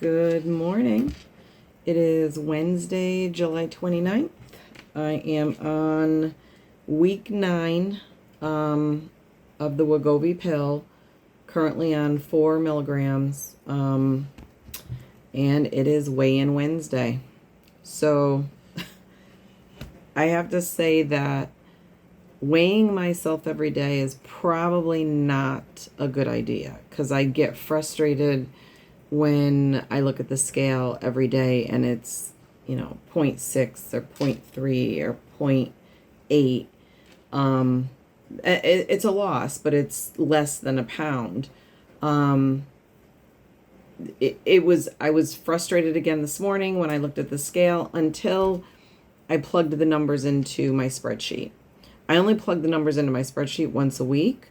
Good morning. It is Wednesday, July 29th. I am on week 9 of the Wegovy pill, currently on 4 milligrams, and it is weigh-in Wednesday. So I have to say that weighing myself every day is probably not a good idea because I get frustrated when I look at the scale every day and it's, 0.6 or 0.3 or 0.8. It's a loss, but it's less than a pound. I was frustrated again this morning when I looked at the scale until I plugged the numbers into my spreadsheet. I only plug the numbers into my spreadsheet once a week.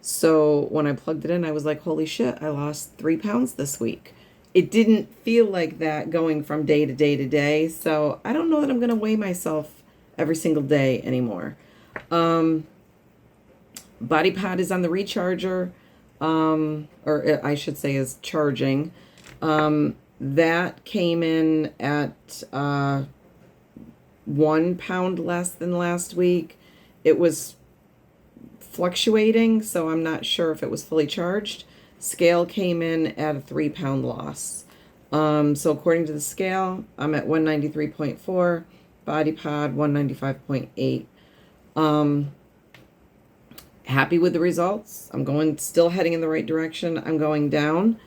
So when I plugged it in, I was like, holy shit, I lost 3 pounds this week. It didn't feel like that going from day to day to day. So I don't know that I'm going to weigh myself every single day anymore. Body Pod is on the recharger, or I should say is charging. That came in at 1 pound less than last week. It was fluctuating, so I'm not sure if it was fully charged. Scale came in at a 3 pound loss. So according to the scale, I'm at 193.4, Body Pod 195.8. Happy with the results. I'm still heading in the right direction. I'm going down.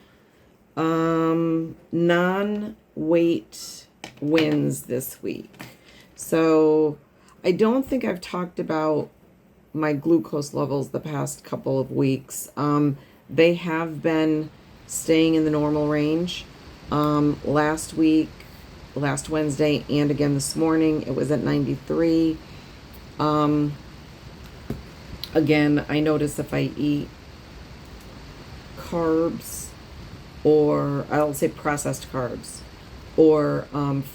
Non-weight wins this week. So I don't think I've talked about my glucose levels the past couple of weeks. They have been staying in the normal range. Last Wednesday, and again this morning, it was at 93. Again, I notice if I eat carbs, or I'll say processed carbs, or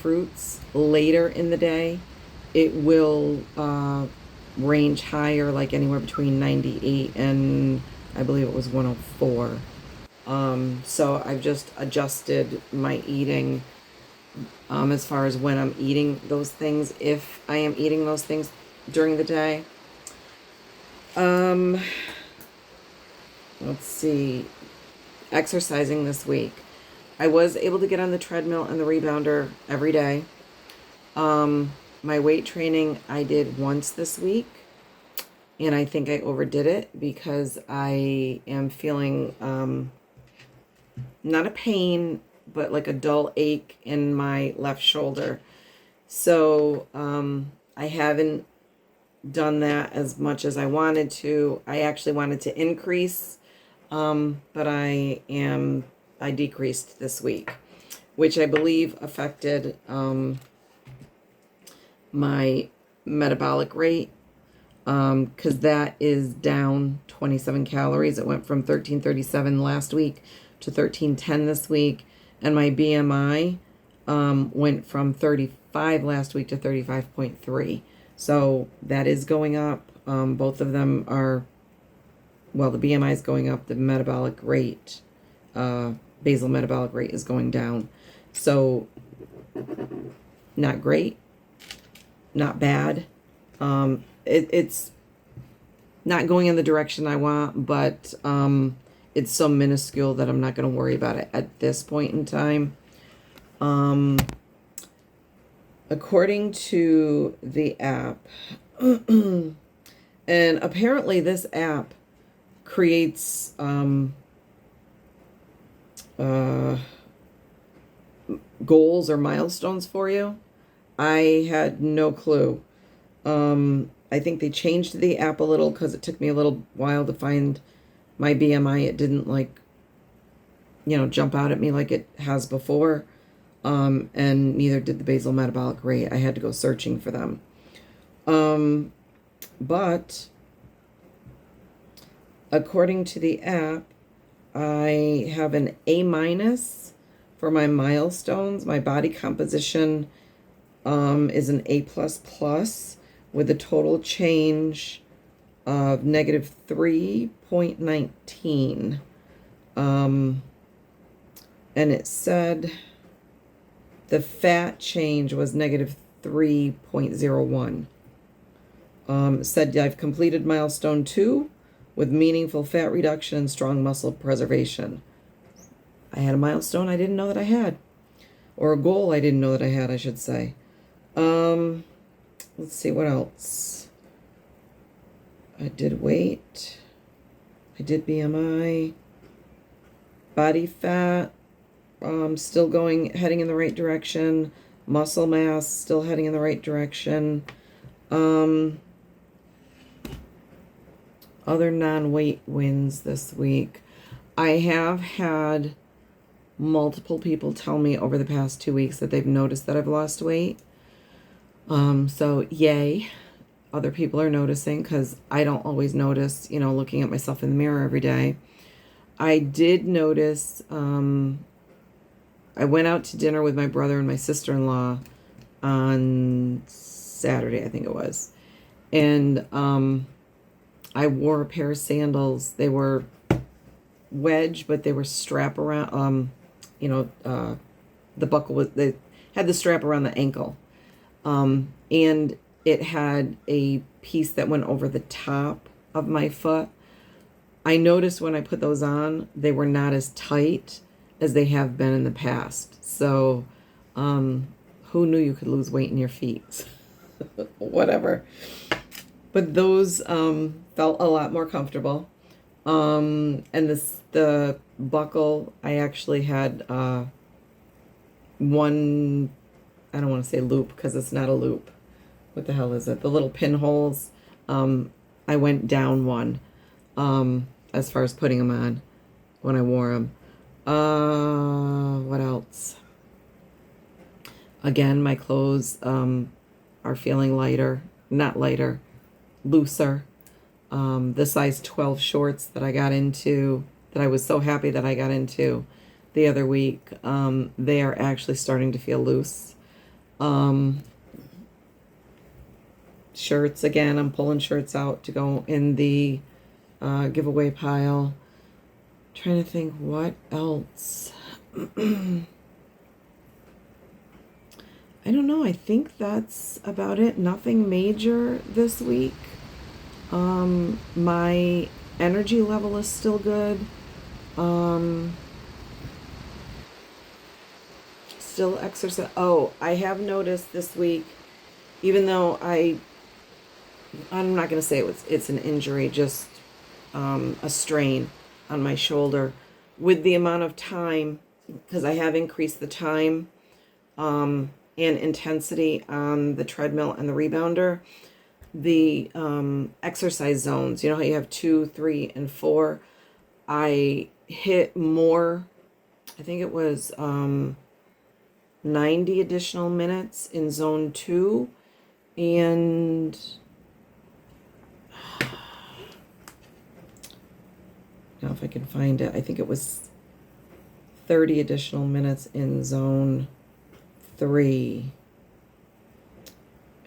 fruits later in the day, it will range higher, like anywhere between 98 and I believe it was 104. So I've just adjusted my eating as far as when I'm eating those things, if I am eating those things during the day. Let's see. Exercising this week. I was able to get on the treadmill and the rebounder every day. My weight training I did once this week, and I think I overdid it because I am feeling not a pain, but like a dull ache in my left shoulder. So I haven't done that as much as I wanted to. I actually wanted to increase, but I decreased this week, which I believe affected my metabolic rate, because that is down 27 calories. It went from 1337 last week to 1310 this week, and my BMI went from 35 last week to 35.3. So that is going up. Both of them are, well, the BMI is going up, the metabolic rate, basal metabolic rate is going down. So not great, not bad. It's not going in the direction I want, but it's so minuscule that I'm not going to worry about it at this point in time. According to the app, and apparently this app creates goals or milestones for you. I had no clue. I think they changed the app a little because it took me a little while to find my BMI. It didn't jump out at me like it has before. And neither did the basal metabolic rate. I had to go searching for them. But according to the app, I have an A- for my milestones. My body composition is an A++ with a total change of negative 3.19. and it said the fat change was negative 3.01. Said I've completed milestone 2 with meaningful fat reduction and strong muscle preservation. I had a milestone I didn't know that I had, or a goal I didn't know that I had, I should say. Let's see what else. I did weight. I did BMI. Body fat, still heading in the right direction. Muscle mass, still heading in the right direction. Other non-weight wins this week. I have had multiple people tell me over the past 2 weeks that they've noticed that I've lost weight. So yay. Other people are noticing, because I don't always notice, looking at myself in the mirror every day. I did notice, I went out to dinner with my brother and my sister-in-law on Saturday, I think it was. And I wore a pair of sandals. They were wedge, but they were strap around, the buckle was, they had the strap around the ankle. And it had a piece that went over the top of my foot. I noticed when I put those on, they were not as tight as they have been in the past. So, who knew you could lose weight in your feet? Whatever. But those felt a lot more comfortable. And the buckle, I actually had one, I don't want to say loop because it's not a loop. What the hell is it? The little pinholes. I went down one as far as putting them on when I wore them. What else? Again, my clothes are feeling lighter. Not lighter, looser. The size 12 shorts that I got into, that I was so happy that I got into the other week, they are actually starting to feel loose. Shirts, again, I'm pulling shirts out to go in the giveaway pile. Trying to think what else. I don't know. I think that's about it. Nothing major this week. My energy level is still good. Still exercise. Oh, I have noticed this week, even though I'm not going to say it's an injury, just a strain on my shoulder. With the amount of time, because I have increased the time and intensity on the treadmill and the rebounder, the exercise zones, you know how you have 2, 3, and 4, I hit more, I think it was 90 additional minutes in zone 2, and now if I can find it, I think it was 30 additional minutes in zone 3,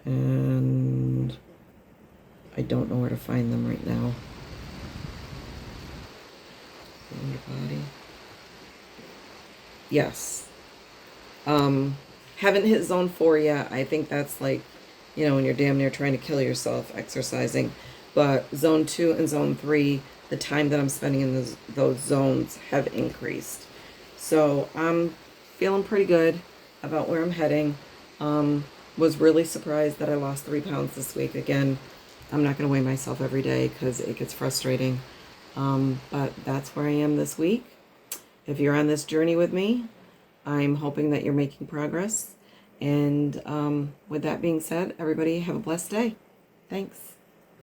and I don't know where to find them right now. Body. Yes. Haven't hit zone 4 yet. I think that's like, when you're damn near trying to kill yourself exercising. But zone 2 and zone 3, the time that I'm spending in those zones have increased. So I'm feeling pretty good about where I'm heading. Was really surprised that I lost 3 pounds this week. Again, I'm not going to weigh myself every day because it gets frustrating. But that's where I am this week. If you're on this journey with me, I'm hoping that you're making progress. And with that being said, everybody have a blessed day. Thanks.